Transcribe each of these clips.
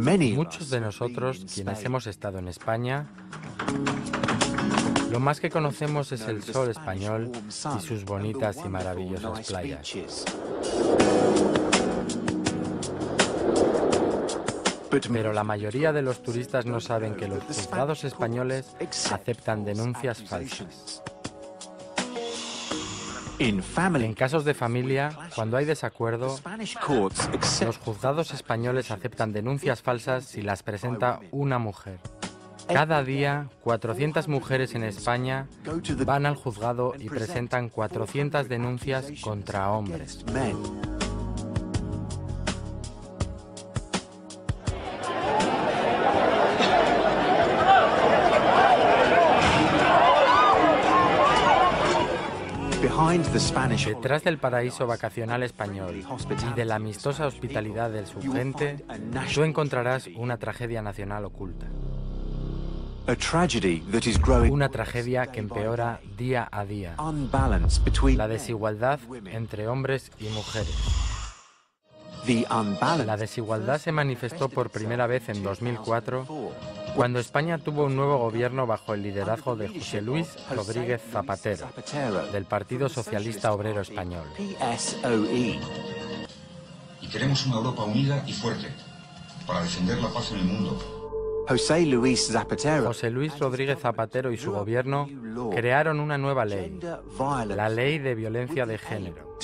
Muchos de nosotros, quienes hemos estado en España, lo más que conocemos es el sol español y sus bonitas y maravillosas playas. Pero la mayoría de los turistas no saben que los juzgados españoles aceptan denuncias falsas. En casos de familia, cuando hay desacuerdo, los juzgados españoles aceptan denuncias falsas si las presenta una mujer. Cada día, 400 mujeres en España van al juzgado y presentan 400 denuncias contra hombres. Detrás del paraíso vacacional español y de la amistosa hospitalidad de su gente, tú encontrarás una tragedia nacional oculta. Una tragedia que empeora día a día. La desigualdad entre hombres y mujeres. La desigualdad se manifestó por primera vez en 2004, cuando España tuvo un nuevo gobierno bajo el liderazgo de José Luis Rodríguez Zapatero, del Partido Socialista Obrero Español. Y queremos una Europa unida y fuerte, para defender la paz en el mundo. José Luis Rodríguez Zapatero y su gobierno crearon una nueva ley, la Ley de Violencia de Género,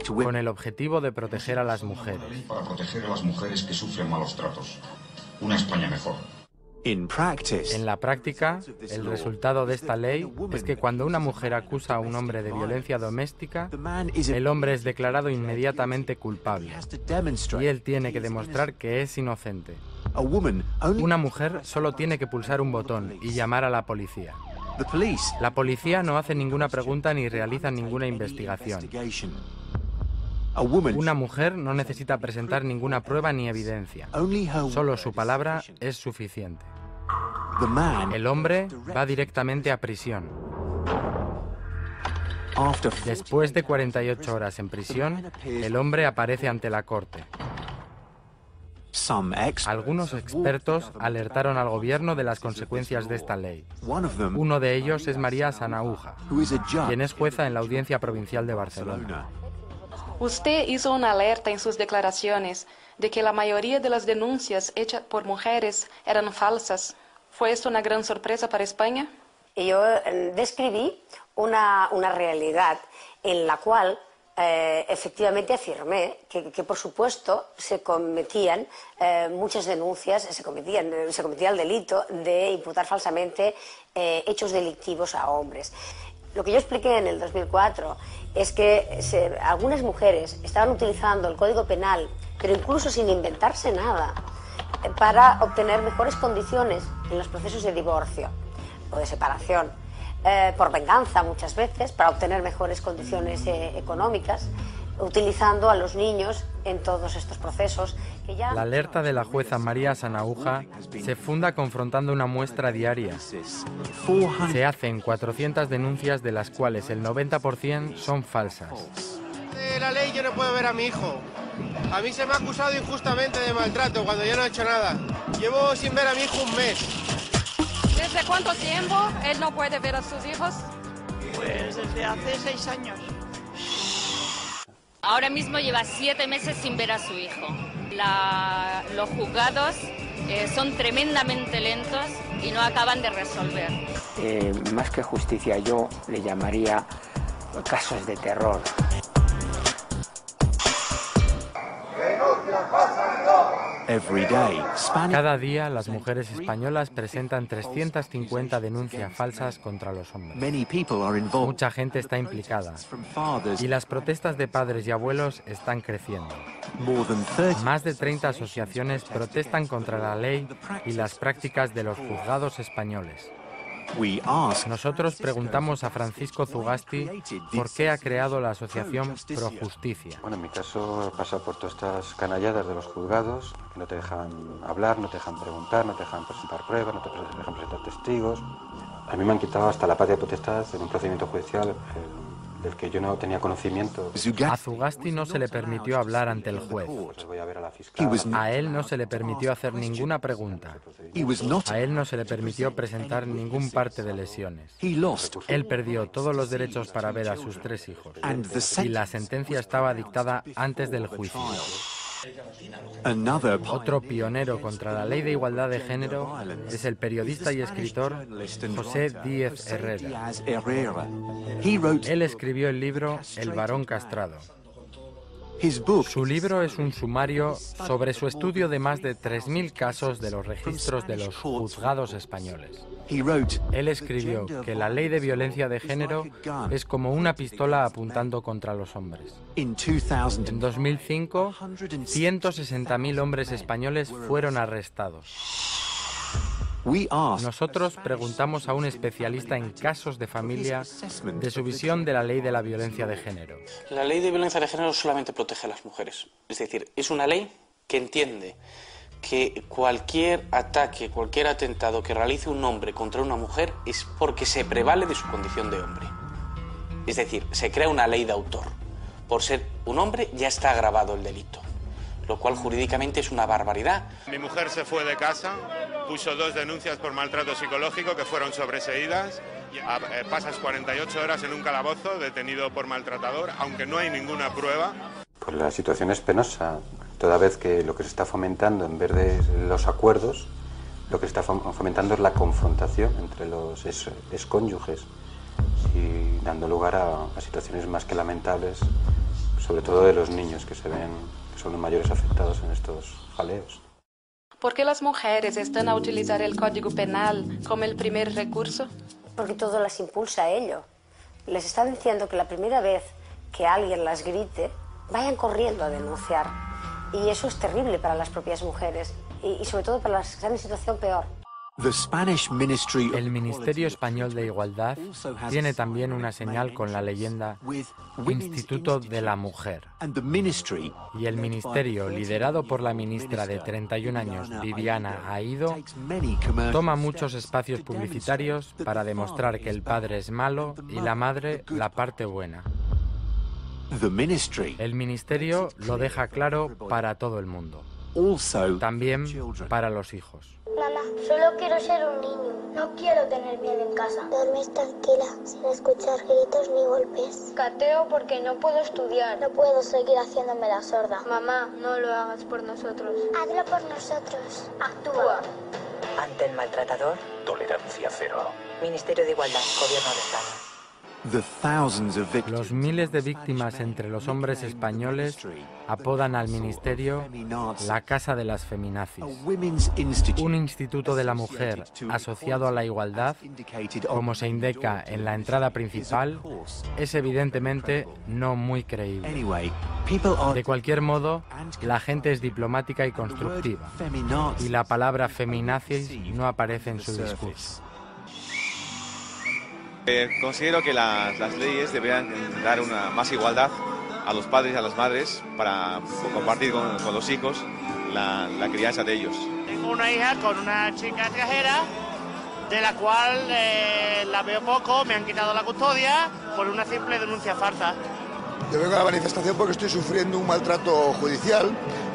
con el objetivo de proteger a las mujeres. Para proteger a las mujeres que sufren malos tratos. Una España mejor. En la práctica, el resultado de esta ley es que cuando una mujer acusa a un hombre de violencia doméstica, el hombre es declarado inmediatamente culpable y él tiene que demostrar que es inocente. Una mujer solo tiene que pulsar un botón y llamar a la policía. La policía no hace ninguna pregunta ni realiza ninguna investigación. Una mujer no necesita presentar ninguna prueba ni evidencia. Solo su palabra es suficiente. El hombre va directamente a prisión. Después de 48 horas en prisión, el hombre aparece ante la corte. Algunos expertos alertaron al gobierno de las consecuencias de esta ley. Uno de ellos es María Sanahúja, quien es jueza en la Audiencia Provincial de Barcelona. Usted hizo una alerta en sus declaraciones de que la mayoría de las denuncias hechas por mujeres eran falsas. ¿Fue esto una gran sorpresa para España? Yo describí una realidad en la cual efectivamente afirmé que por supuesto se cometían muchas denuncias, se cometía el delito de imputar falsamente hechos delictivos a hombres. Lo que yo expliqué en el 2004 es que algunas mujeres estaban utilizando el Código Penal, pero incluso sin inventarse nada, para obtener mejores condiciones en los procesos de divorcio o de separación, por venganza muchas veces, para obtener mejores condiciones económicas, utilizando a los niños en todos estos procesos. La alerta de la jueza María Sanahúja se funda confrontando una muestra diaria. Se hacen 400 denuncias, de las cuales el 90% son falsas. De la ley yo no puedo ver a mi hijo. A mí se me ha acusado injustamente de maltrato cuando yo no he hecho nada. Llevo sin ver a mi hijo un mes. ¿Desde cuánto tiempo él no puede ver a sus hijos? Pues desde hace 6 años. Ahora mismo lleva 7 meses sin ver a su hijo. Los juzgados son tremendamente lentos y no acaban de resolver. Más que justicia, yo le llamaría casos de terror. Cada día las mujeres españolas presentan 350 denuncias falsas contra los hombres. Mucha gente está implicada y las protestas de padres y abuelos están creciendo. Más de 30 asociaciones protestan contra la ley y las prácticas de los juzgados españoles. Nosotros preguntamos a Francisco Zugasti por qué ha creado la asociación Pro Justicia. Bueno, en mi caso pasa por todas estas canalladas de los juzgados, que no te dejan hablar, no te dejan preguntar, no te dejan presentar pruebas, no te dejan presentar testigos. A mí me han quitado hasta la patria potestad en un procedimiento judicial del que yo no tenía conocimiento. A Zugasti no se le permitió hablar ante el juez. A él no se le permitió hacer ninguna pregunta. A él no se le permitió presentar ningún parte de lesiones. Él perdió todos los derechos para ver a sus 3 hijos. Y la sentencia estaba dictada antes del juicio. Otro pionero contra la ley de igualdad de género es el periodista y escritor José Díez Herrera. Él escribió el libro El varón castrado. Su libro es un sumario sobre su estudio de más de 3.000 casos de los registros de los juzgados españoles. Él escribió que la ley de violencia de género es como una pistola apuntando contra los hombres. En 2005, 160.000 hombres españoles fueron arrestados. Nosotros preguntamos a un especialista en casos de familia de su visión de la ley de la violencia de género. La ley de violencia de género solamente protege a las mujeres. Es decir, es una ley que entiende que cualquier ataque, cualquier atentado que realice un hombre contra una mujer es porque se prevale de su condición de hombre. Es decir, se crea una ley de autor. Por ser un hombre ya está agravado el delito, lo cual jurídicamente es una barbaridad. Mi mujer se fue de casa, puso 2 denuncias por maltrato psicológico que fueron sobreseídas. Pasas 48 horas en un calabozo detenido por maltratador, aunque no hay ninguna prueba. Pues la situación es penosa, toda vez que lo que se está fomentando en vez de los acuerdos, lo que se está fomentando es la confrontación entre los excónyuges y dando lugar a situaciones más que lamentables, sobre todo de los niños que se ven que son los mayores afectados en estos jaleos. ¿Por qué las mujeres están a utilizar el Código Penal como el primer recurso? Porque todo las impulsa a ello. Les está diciendo que la primera vez que alguien las grite, vayan corriendo a denunciar. Y eso es terrible para las propias mujeres y sobre todo para las que están en situación peor. El Ministerio Español de Igualdad tiene también una señal con la leyenda Instituto de la Mujer. Y el ministerio, liderado por la ministra de 31 años, Viviana Aído, toma muchos espacios publicitarios para demostrar que el padre es malo y la madre la parte buena. El ministerio lo deja claro para todo el mundo, también para los hijos. Mamá, solo quiero ser un niño. No quiero tener miedo en casa. Dormir tranquila, sin escuchar gritos ni golpes. Cateo porque no puedo estudiar. No puedo seguir haciéndome la sorda. Mamá, no lo hagas por nosotros. Hazlo por nosotros. Actúa. Ante el maltratador, tolerancia cero. Ministerio de Igualdad, Gobierno de España. Los miles de víctimas entre los hombres españoles apodan al ministerio la Casa de las Feminazis, un instituto de la mujer asociado a la igualdad, como se indica en la entrada principal, es evidentemente no muy creíble. De cualquier modo, la gente es diplomática y constructiva, y la palabra feminazis no aparece en su discurso. Considero que las leyes deberían dar más igualdad a los padres y a las madres para compartir con los hijos la crianza de ellos. Tengo una hija con una chica extranjera de la cual la veo poco, me han quitado la custodia por una simple denuncia falsa. Yo vengo a la manifestación porque estoy sufriendo un maltrato judicial,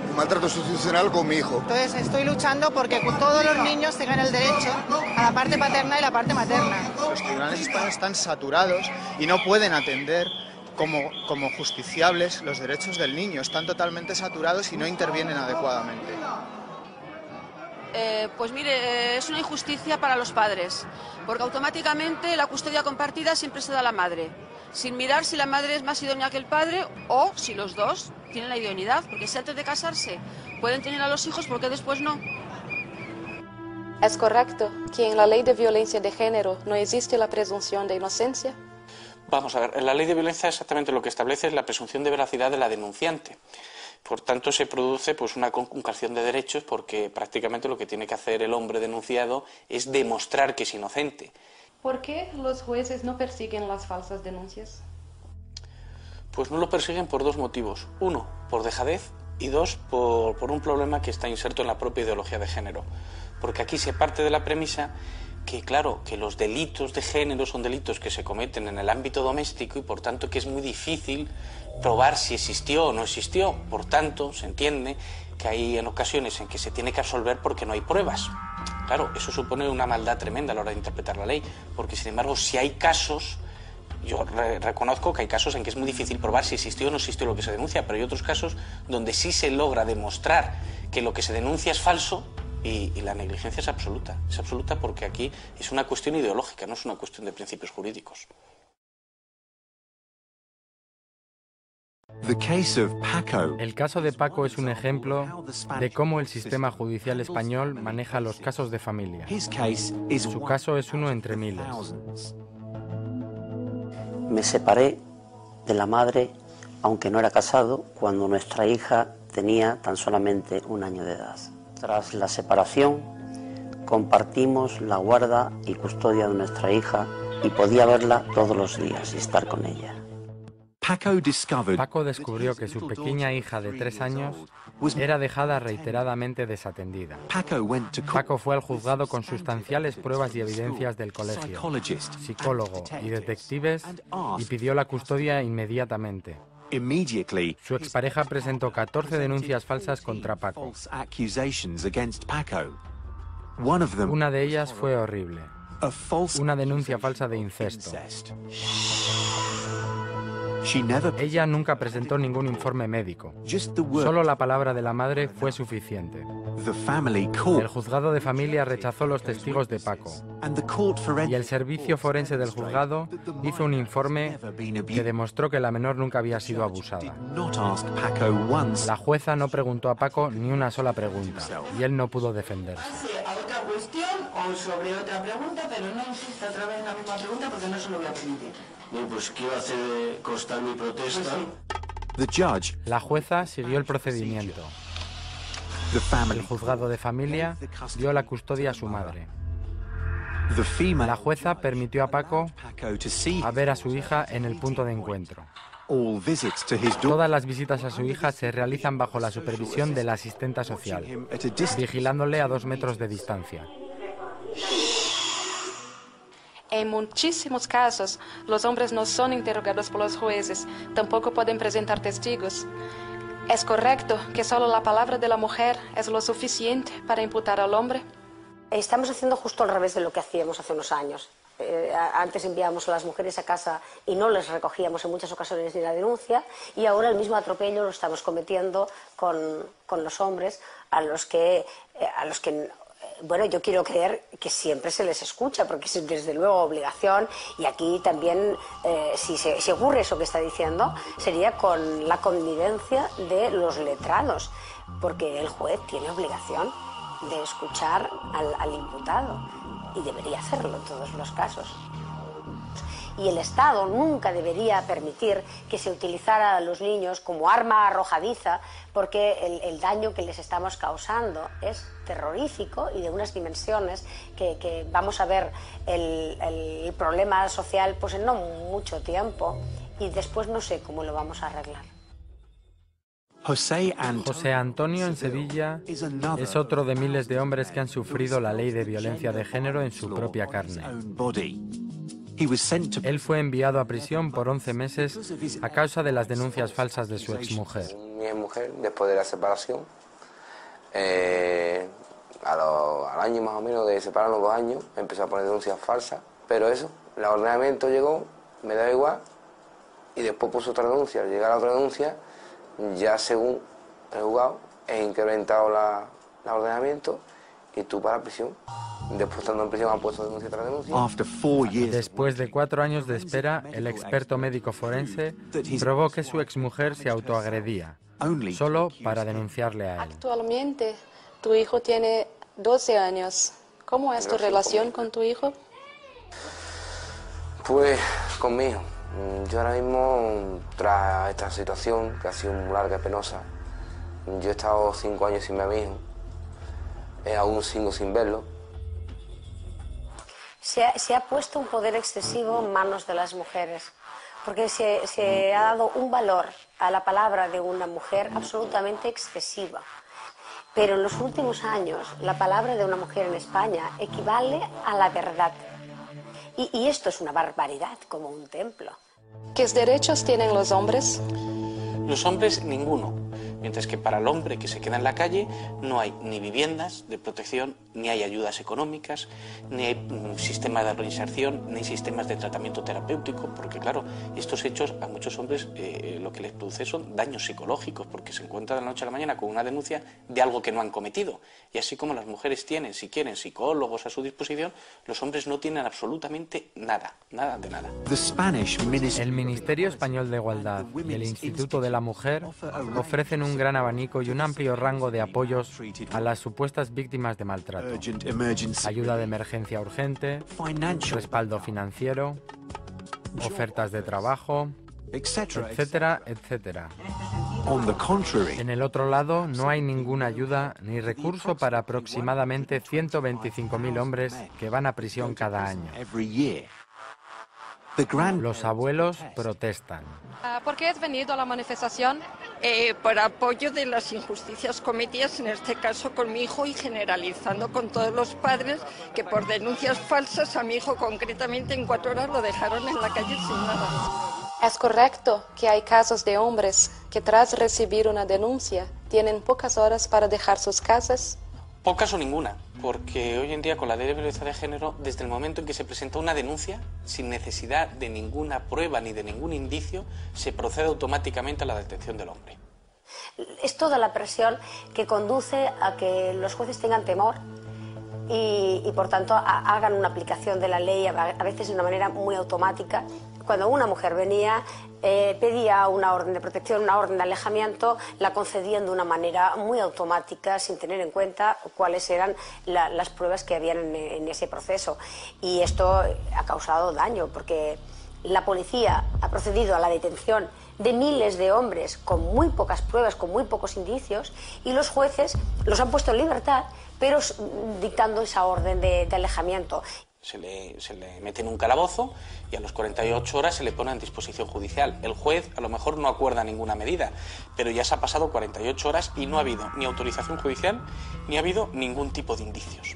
un maltrato institucional con mi hijo. Entonces estoy luchando porque todos los niños tengan el derecho a la parte paterna y la parte materna. Los tribunales españoles están saturados y no pueden atender como justiciables los derechos del niño. Están totalmente saturados y no intervienen adecuadamente. Pues mire, es una injusticia para los padres, porque automáticamente la custodia compartida siempre se da a la madre, sin mirar si la madre es más idónea que el padre o si los dos tienen la idoneidad, porque si antes de casarse pueden tener a los hijos, ¿por qué después no? ¿Es correcto que en la ley de violencia de género no existe la presunción de inocencia? Vamos a ver, la ley de violencia exactamente lo que establece es la presunción de veracidad de la denunciante. Por tanto, se produce pues una conculcación de derechos porque prácticamente lo que tiene que hacer el hombre denunciado es demostrar que es inocente. ¿Por qué los jueces no persiguen las falsas denuncias? Pues no lo persiguen por 2 motivos. 1, por dejadez y 2, por un problema que está inserto en la propia ideología de género. Porque aquí se parte de la premisa que claro, que los delitos de género son delitos que se cometen en el ámbito doméstico y por tanto que es muy difícil probar si existió o no existió. Por tanto, se entiende que hay en ocasiones en que se tiene que absolver porque no hay pruebas. Claro, eso supone una maldad tremenda a la hora de interpretar la ley, porque sin embargo, si hay casos, yo reconozco que hay casos en que es muy difícil probar si existió o no existió lo que se denuncia, pero hay otros casos donde sí se logra demostrar que lo que se denuncia es falso y la negligencia es absoluta. Es absoluta porque aquí es una cuestión ideológica, no es una cuestión de principios jurídicos. El caso de Paco es un ejemplo de cómo el sistema judicial español maneja los casos de familia. Su caso es uno entre miles. Me separé de la madre, aunque no era casado, cuando nuestra hija tenía tan solamente 1 año de edad. Tras la separación, compartimos la guarda y custodia de nuestra hija y podía verla todos los días y estar con ella. Paco descubrió que su pequeña hija de 3 años era dejada reiteradamente desatendida. Paco fue al juzgado con sustanciales pruebas y evidencias del colegio, psicólogo y detectives y pidió la custodia inmediatamente. Su expareja presentó 14 denuncias falsas contra Paco. Una de ellas fue horrible. Una denuncia falsa de incesto. Ella nunca presentó ningún informe médico. Solo la palabra de la madre fue suficiente. El juzgado de familia rechazó los testigos de Paco. Y el servicio forense del juzgado hizo un informe que demostró que la menor nunca había sido abusada. La jueza no preguntó a Paco ni una sola pregunta, y él no pudo defenderse. Otra cuestión o sobre otra pregunta, pero no insista otra vez en la misma pregunta porque no se lo voy a permitir. Bien, pues quiero hacer constar mi protesta. La jueza siguió el procedimiento. El juzgado de familia dio la custodia a su madre. La jueza permitió a Paco a ver a su hija en el punto de encuentro. Todas las visitas a su hija se realizan bajo la supervisión de la asistenta social, vigilándole a 2 metros de distancia. En muchísimos casos, los hombres no son interrogados por los jueces, tampoco pueden presentar testigos. ¿Es correcto que solo la palabra de la mujer es lo suficiente para imputar al hombre? Estamos haciendo justo al revés de lo que hacíamos hace unos años. Antes enviábamos a las mujeres a casa y no les recogíamos en muchas ocasiones ni la denuncia, y ahora el mismo atropello lo estamos cometiendo con los hombres a los que bueno, yo quiero creer que siempre se les escucha, porque es desde luego obligación, y aquí también, si ocurre eso que está diciendo, sería con la connivencia de los letrados, porque el juez tiene obligación de escuchar al imputado, y debería hacerlo en todos los casos. Y el Estado nunca debería permitir que se utilizara a los niños como arma arrojadiza, porque el daño que les estamos causando es terrorífico y de unas dimensiones que vamos a ver el problema social pues en no mucho tiempo, y después no sé cómo lo vamos a arreglar. José Antonio en Sevilla es otro de miles de hombres que han sufrido la ley de violencia de género en su propia carne. Él fue enviado a prisión por 11 meses a causa de las denuncias falsas de su exmujer. Mi exmujer, después de la separación, al año más o menos de separarnos 2 años, empezó a poner denuncias falsas, pero eso, el ordenamiento llegó, me daba igual, y después puso otra denuncia. Al llegar a otra denuncia, ya según el juzgado, he incrementado el ordenamiento y tú para la prisión. Después, estando en prisión, han puesto denuncia tras denuncia. Después de 4 años de espera, el experto médico forense probó que su exmujer se autoagredía, solo para denunciarle a él. Actualmente, tu hijo tiene 12 años. ¿Cómo es tu relación con tu hijo? Pues, conmigo. Yo ahora mismo, tras esta situación, que ha sido muy larga y penosa, yo he estado 5 años sin ver a mi hijo. Aún sigo sin verlo. Se ha puesto un poder excesivo en manos de las mujeres, porque se ha dado un valor a la palabra de una mujer absolutamente excesiva. Pero en los últimos años la palabra de una mujer en España equivale a la verdad. Y esto es una barbaridad, como un templo. ¿Qué derechos tienen los hombres? Los hombres ninguno, mientras que para el hombre que se queda en la calle no hay ni viviendas de protección, ni hay ayudas económicas, ni hay sistemas de reinserción, ni sistemas de tratamiento terapéutico, porque claro, estos hechos a muchos hombres lo que les produce son daños psicológicos, porque se encuentran de la noche a la mañana con una denuncia de algo que no han cometido. Y así como las mujeres tienen, si quieren, psicólogos a su disposición, los hombres no tienen absolutamente nada, nada de nada. El Ministerio Español de Igualdad y el Instituto de la Mujer ofrecen un gran abanico y un amplio rango de apoyos a las supuestas víctimas de maltrato. Ayuda de emergencia urgente, respaldo financiero, ofertas de trabajo, etcétera, etcétera. En el otro lado, no hay ninguna ayuda ni recurso para aproximadamente 125.000 hombres que van a prisión cada año. Los abuelos protestan. ¿Por qué has venido a la manifestación? Por apoyo de las injusticias cometidas, en este caso con mi hijo, y generalizando con todos los padres que por denuncias falsas a mi hijo concretamente en 4 horas lo dejaron en la calle sin nada. ¿Es correcto que hay casos de hombres que tras recibir una denuncia tienen pocas horas para dejar sus casas? Pocas o ninguna, porque hoy en día con la ley de violencia de género, desde el momento en que se presenta una denuncia, sin necesidad de ninguna prueba ni de ningún indicio, se procede automáticamente a la detención del hombre. Es toda la presión que conduce a que los jueces tengan temor y por tanto hagan una aplicación de la ley a veces de una manera muy automática. Cuando una mujer venía, pedía una orden de protección, una orden de alejamiento, la concedían de una manera muy automática, sin tener en cuenta cuáles eran las pruebas que habían en ese proceso. Y esto ha causado daño, porque la policía ha procedido a la detención de miles de hombres con muy pocas pruebas, con muy pocos indicios, y los jueces los han puesto en libertad, pero dictando esa orden de alejamiento. Se le mete en un calabozo y a las 48 horas se le pone en disposición judicial. El juez a lo mejor no acuerda ninguna medida, pero ya se ha pasado 48 horas y no ha habido ni autorización judicial ni ha habido ningún tipo de indicios.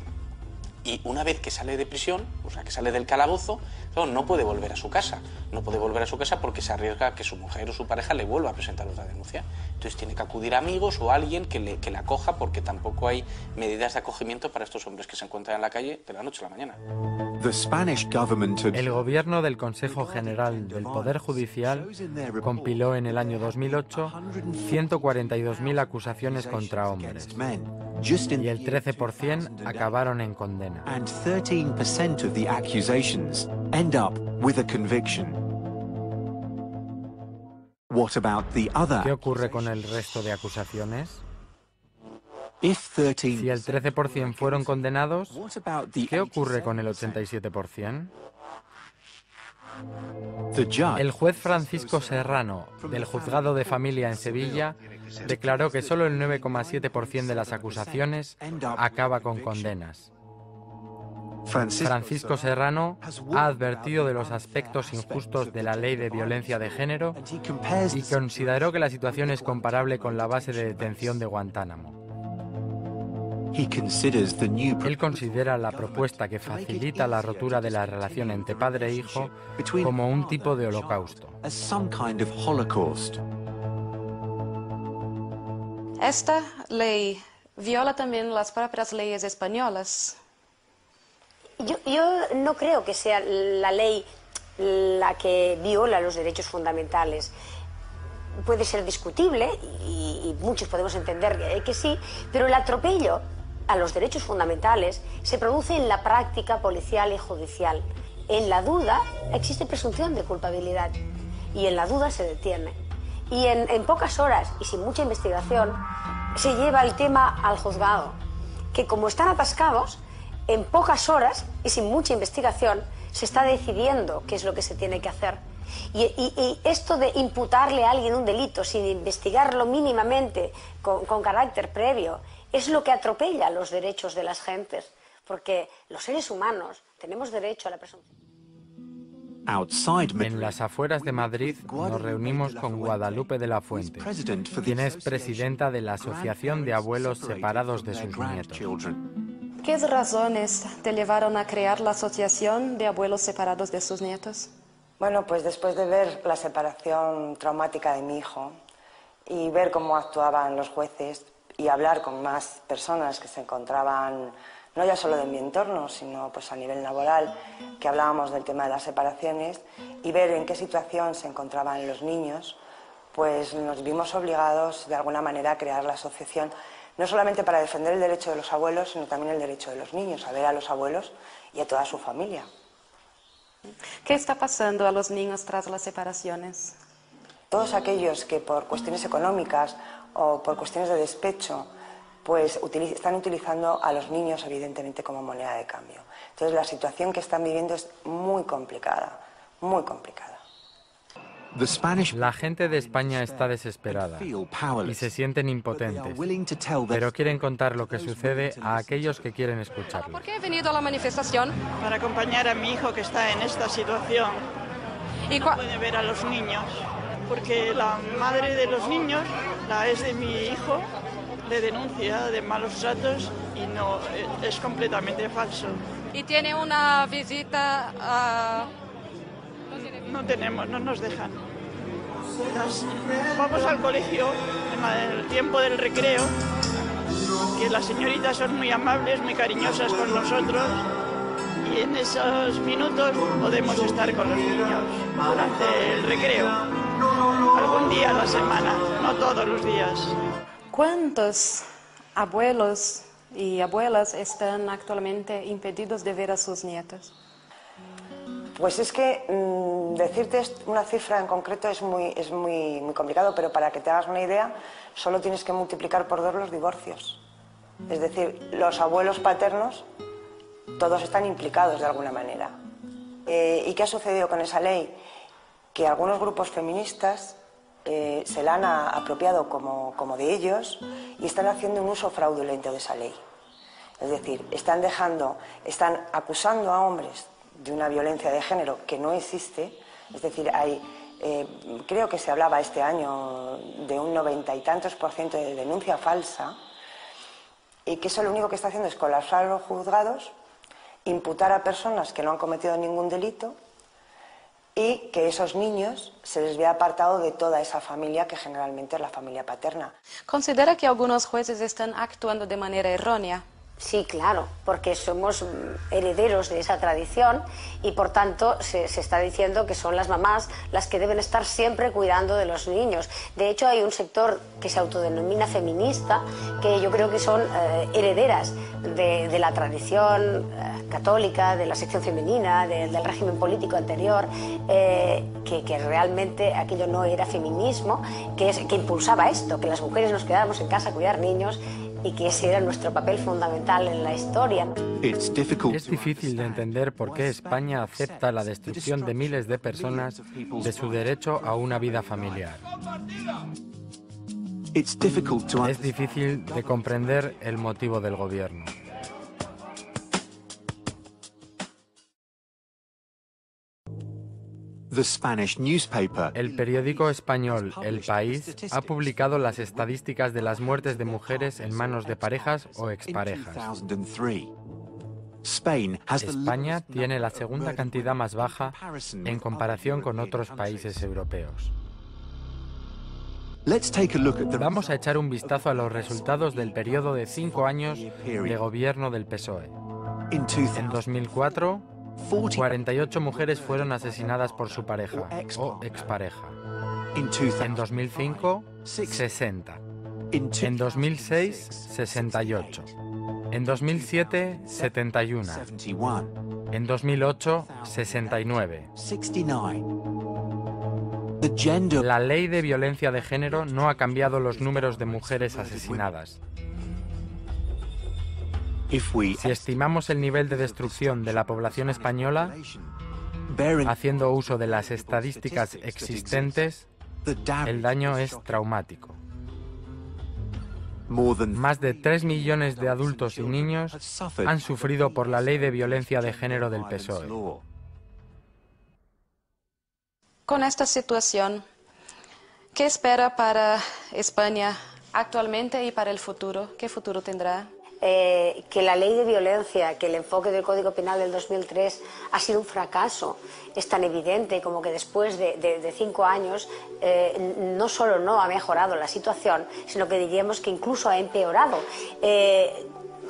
Y una vez que sale de prisión, o sea, que sale del calabozo, no puede volver a su casa. No puede volver a su casa porque se arriesga a que su mujer o su pareja le vuelva a presentar otra denuncia. Entonces tiene que acudir a amigos o a alguien que le acoja, porque tampoco hay medidas de acogimiento para estos hombres que se encuentran en la calle de la noche a la mañana. El gobierno del Consejo General del Poder Judicial compiló en el año 2008 142.000 acusaciones contra hombres y el 13% acabaron en condena. ¿Qué ocurre con el resto de acusaciones? Si el 13% fueron condenados, ¿qué ocurre con el 87%? El juez Francisco Serrano, del Juzgado de Familia en Sevilla, declaró que solo el 9,7% de las acusaciones acaba con condenas. Francisco Serrano ha advertido de los aspectos injustos de la ley de violencia de género y consideró que la situación es comparable con la base de detención de Guantánamo. Él considera la propuesta que facilita la rotura de la relación entre padre e hijo como un tipo de holocausto. Esta ley viola también las propias leyes españolas. Yo no creo que sea la ley la que viola los derechos fundamentales. Puede ser discutible y muchos podemos entender que sí, pero el atropello a los derechos fundamentales se produce en la práctica policial y judicial. En la duda existe presunción de culpabilidad y en la duda se detiene. Y en pocas horas y sin mucha investigación se lleva el tema al juzgado, que como están atascados, en pocas horas y sin mucha investigación se está decidiendo qué es lo que se tiene que hacer. Y esto de imputarle a alguien un delito sin investigarlo mínimamente con carácter previo es lo que atropella los derechos de las gentes, porque los seres humanos tenemos derecho a la presunción. En las afueras de Madrid nos reunimos con Guadalupe de la Fuente, quien es presidenta de la Asociación de Abuelos Separados de sus Nietos. ¿Qué razones te llevaron a crear la Asociación de Abuelos Separados de sus Nietos? Bueno, pues después de ver la separación traumática de mi hijo y ver cómo actuaban los jueces y hablar con más personas que se encontraban, no ya solo de mi entorno, sino pues a nivel laboral, que hablábamos del tema de las separaciones, y ver en qué situación se encontraban los niños, pues nos vimos obligados de alguna manera a crear la asociación, no solamente para defender el derecho de los abuelos, sino también el derecho de los niños, a ver a los abuelos y a toda su familia. ¿Qué está pasando a los niños tras las separaciones? Todos aquellos que por cuestiones económicas o por cuestiones de despecho, pues están utilizando a los niños evidentemente como moneda de cambio. Entonces la situación que están viviendo es muy complicada, muy complicada. La gente de España está desesperada y se sienten impotentes, pero quieren contar lo que sucede a aquellos que quieren escucharlo. ¿Por qué he venido a la manifestación? Para acompañar a mi hijo que está en esta situación. ¿Y no puede ver a los niños, porque la madre de los niños, la ex de mi hijo, le denuncia de malos tratos y no, es completamente falso. ¿Y tiene una visita a...? No tenemos, no nos dejan. Vamos al colegio en el tiempo del recreo, que las señoritas son muy amables, muy cariñosas con nosotros, y en esos minutos podemos estar con los niños durante el recreo, algún día a la semana, no todos los días. ¿Cuántos abuelos y abuelas están actualmente impedidos de ver a sus nietos? Pues es que decirte una cifra en concreto es muy complicado, pero para que te hagas una idea, solo tienes que multiplicar por 2 los divorcios. Es decir, los abuelos paternos, todos están implicados de alguna manera. ¿Y qué ha sucedido con esa ley? Que algunos grupos feministas se la han apropiado como de ellos y están haciendo un uso fraudulento de esa ley. Es decir, están acusando a hombres de una violencia de género que no existe, es decir, creo que se hablaba este año de un 90 y tantos % de denuncia falsa, y que eso lo único que está haciendo es colapsar los juzgados, imputar a personas que no han cometido ningún delito y que esos niños se les vea apartado de toda esa familia que generalmente es la familia paterna. ¿Considera que algunos jueces están actuando de manera errónea? Sí, claro, porque somos herederos de esa tradición y por tanto se está diciendo que son las mamás las que deben estar siempre cuidando de los niños. De hecho, hay un sector que se autodenomina feminista, que yo creo que son herederas de la tradición católica, de la sección femenina, del régimen político anterior, que realmente aquello no era feminismo, que impulsaba esto, que las mujeres nos quedáramos en casa a cuidar niños, y que ese era nuestro papel fundamental en la historia. Es difícil de entender por qué España acepta la destrucción de miles de personas de su derecho a una vida familiar. Es difícil de comprender el motivo del gobierno. El periódico español El País ha publicado las estadísticas de las muertes de mujeres en manos de parejas o exparejas. España tiene la segunda cantidad más baja en comparación con otros países europeos. Vamos a echar un vistazo a los resultados del periodo de 5 años de gobierno del PSOE. En 2004, 48 mujeres fueron asesinadas por su pareja o expareja. En 2005, 60. En 2006, 68. En 2007, 71. En 2008, 69. La ley de violencia de género no ha cambiado los números de mujeres asesinadas. Si estimamos el nivel de destrucción de la población española, haciendo uso de las estadísticas existentes, el daño es traumático. Más de 3 millones de adultos y niños han sufrido por la ley de violencia de género del PSOE. Con esta situación, ¿qué espera para España actualmente y para el futuro? ¿Qué futuro tendrá? Que la ley de violencia, que el enfoque del Código Penal del 2003 ha sido un fracaso. Es tan evidente como que después de 5 años no solo no ha mejorado la situación, sino que diríamos que incluso ha empeorado.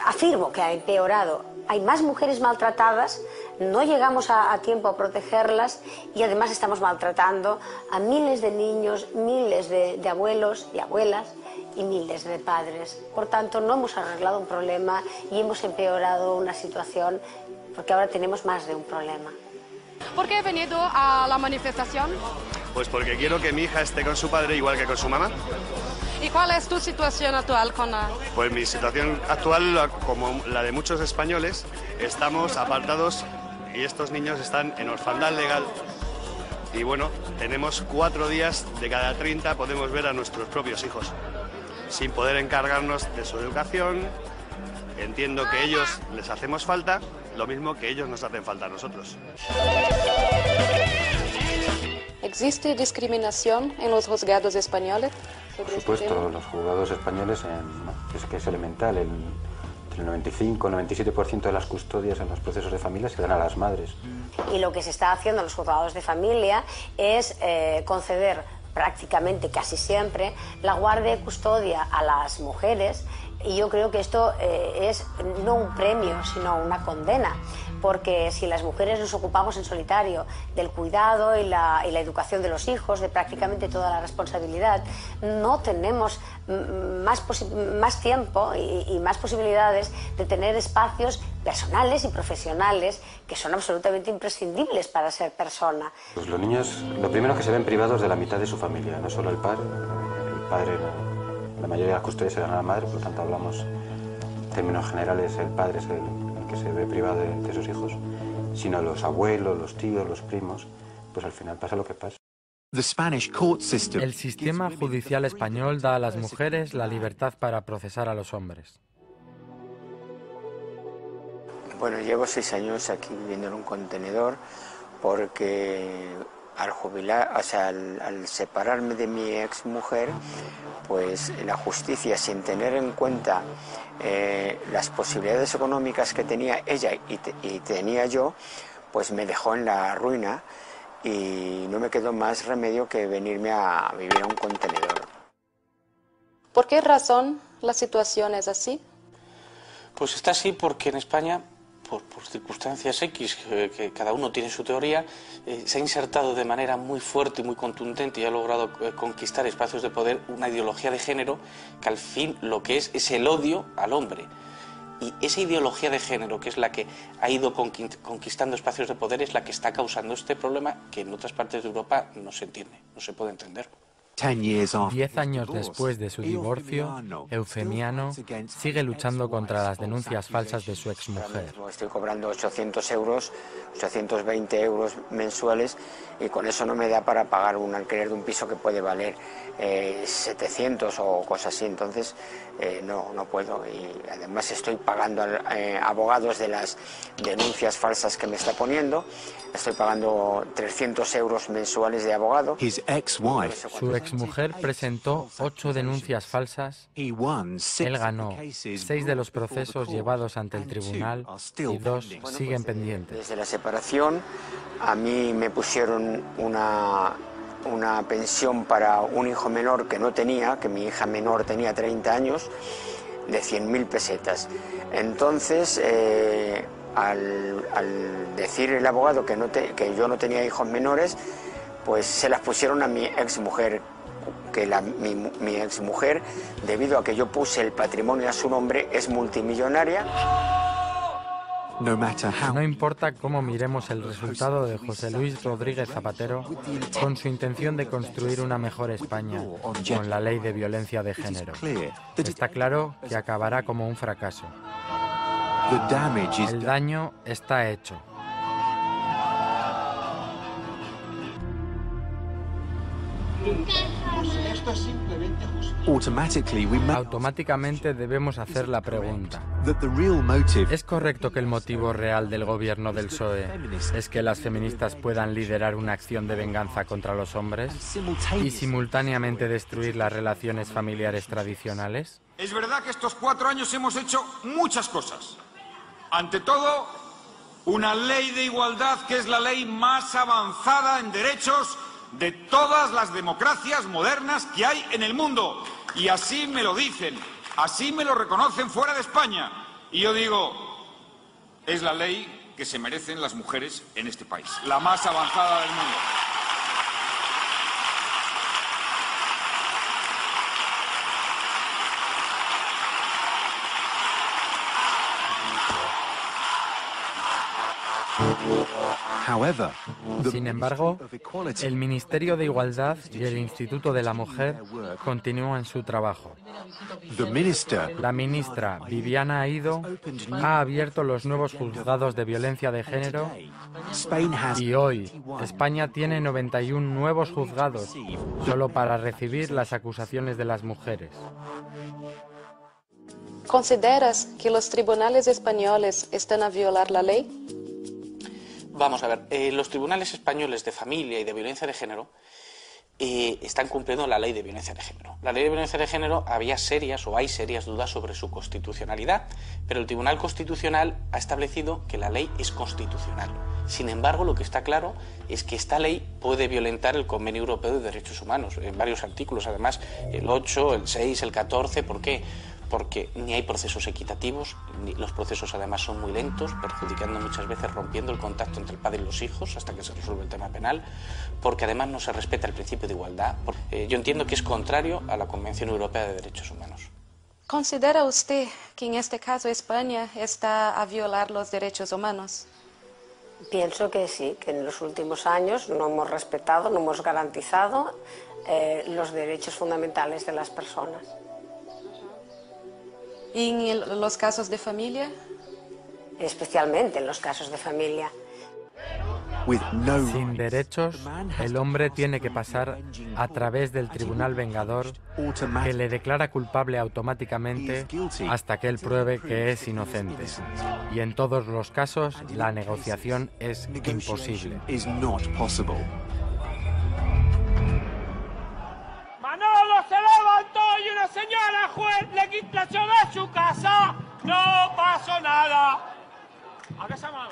Afirmo que ha empeorado. Hay más mujeres maltratadas, no llegamos a tiempo a protegerlas y además estamos maltratando a miles de niños, miles de abuelos y abuelas y miles de padres. Por tanto, no hemos arreglado un problema y hemos empeorado una situación porque ahora tenemos más de un problema. ¿Por qué he venido a la manifestación? Pues porque quiero que mi hija esté con su padre igual que con su mamá. ¿Y cuál es tu situación actual con la...? Pues mi situación actual, como la de muchos españoles, estamos apartados y estos niños están en orfandad legal. Y bueno, tenemos 4 días de cada 30 podemos ver a nuestros propios hijos, sin poder encargarnos de su educación. Entiendo que ellos les hacemos falta, lo mismo que ellos nos hacen falta a nosotros. ¿Existe discriminación en los juzgados españoles? Por supuesto, los juzgados españoles, es que es elemental, entre el 95 y el 97% de las custodias en los procesos de familia se dan a las madres. Y lo que se está haciendo en los juzgados de familia es conceder prácticamente casi siempre la guardia y custodia a las mujeres, y yo creo que esto es no un premio sino una condena, porque si las mujeres nos ocupamos en solitario del cuidado y la educación de los hijos, de prácticamente toda la responsabilidad, no tenemos más tiempo y más posibilidades de tener espacios personales y profesionales que son absolutamente imprescindibles para ser persona. Pues los niños, lo primero que se ven privados de la mitad de su familia, no solo el padre, la mayoría de las custodias se dan a la madre, por lo tanto hablamos en términos generales, el padre es el que se ve privado de sus hijos, sino los abuelos, los tíos, los primos, pues al final pasa lo que pasa. El sistema judicial español da a las mujeres la libertad para procesar a los hombres. Bueno, llevo 6 años aquí viviendo en un contenedor porque al jubilar, o sea, al separarme de mi exmujer, pues la justicia, sin tener en cuenta las posibilidades económicas que tenía ella y tenía yo, pues me dejó en la ruina y no me quedó más remedio que venirme a vivir a un contenedor. ¿Por qué razón la situación es así? Pues está así porque en España, por circunstancias X, que cada uno tiene su teoría, se ha insertado de manera muy fuerte y muy contundente y ha logrado conquistar espacios de poder una ideología de género que al fin lo que es el odio al hombre. Y esa ideología de género, que es la que ha ido conquistando espacios de poder, es la que está causando este problema que en otras partes de Europa no se entiende, no se puede entender. 10 años después de su divorcio, Eufemiano sigue luchando contra las denuncias falsas de su exmujer. Estoy cobrando 800 euros, 820 euros mensuales y con eso no me da para pagar un alquiler de un piso que puede valer 700 o cosas así. Entonces no puedo, y además estoy pagando abogados de las denuncias falsas que me está poniendo. Estoy pagando 300 euros mensuales de abogado. Su exmujer presentó 8 denuncias falsas. Él ganó 6 de los procesos llevados ante el tribunal y 2 siguen pendientes. Desde la separación a mí me pusieron una pensión para un hijo menor que no tenía, que mi hija menor tenía 30 años, de 100.000 pesetas. Entonces, al decir el abogado que yo no tenía hijos menores, pues se las pusieron a mi exmujer, que mi exmujer, debido a que yo puse el patrimonio a su nombre, es multimillonaria. No importa cómo miremos el resultado de José Luis Rodríguez Zapatero, con su intención de construir una mejor España con la ley de violencia de género, está claro que acabará como un fracaso. El daño está hecho. Esto Esto es simplemente justicia. Automáticamente debemos hacer la pregunta: ¿es correcto que el motivo real del gobierno del PSOE es que las feministas puedan liderar una acción de venganza contra los hombres y simultáneamente destruir las relaciones familiares tradicionales? Es verdad que estos 4 años hemos hecho muchas cosas. Ante todo, una ley de igualdad que es la ley más avanzada en derechos de todas las democracias modernas que hay en el mundo. Y así me lo dicen, así me lo reconocen fuera de España. Y yo digo, es la ley que se merecen las mujeres en este país, la más avanzada del mundo. Sin embargo, el Ministerio de Igualdad y el Instituto de la Mujer continúan su trabajo. La ministra Viviana Aido ha abierto los nuevos juzgados de violencia de género y hoy España tiene 91 nuevos juzgados solo para recibir las acusaciones de las mujeres. ¿Consideras que los tribunales españoles están a violar la ley? Vamos a ver, los tribunales españoles de familia y de violencia de género están cumpliendo la ley de violencia de género. La ley de violencia de género hay serias dudas sobre su constitucionalidad, pero el Tribunal Constitucional ha establecido que la ley es constitucional. Sin embargo, lo que está claro es que esta ley puede violentar el Convenio Europeo de Derechos Humanos, en varios artículos, además, el 8, el 6, el 14, ¿por qué? Porque ni hay procesos equitativos, ni los procesos además son muy lentos, perjudicando muchas veces, rompiendo el contacto entre el padre y los hijos hasta que se resuelve el tema penal, porque además no se respeta el principio de igualdad. Yo entiendo que es contrario a la Convención Europea de Derechos Humanos. ¿Considera usted que en este caso España está a violar los derechos humanos? Pienso que sí, que en los últimos años no hemos respetado, no hemos garantizado los derechos fundamentales de las personas. ¿Y en los casos de familia? Especialmente en los casos de familia. Sin derechos, el hombre tiene que pasar a través del tribunal vengador que le declara culpable automáticamente hasta que él pruebe que es inocente. Y en todos los casos, la negociación es imposible. Manolo se levantó y una señora juez le quitó de su casa. No pasó nada. ¿A qué se llama?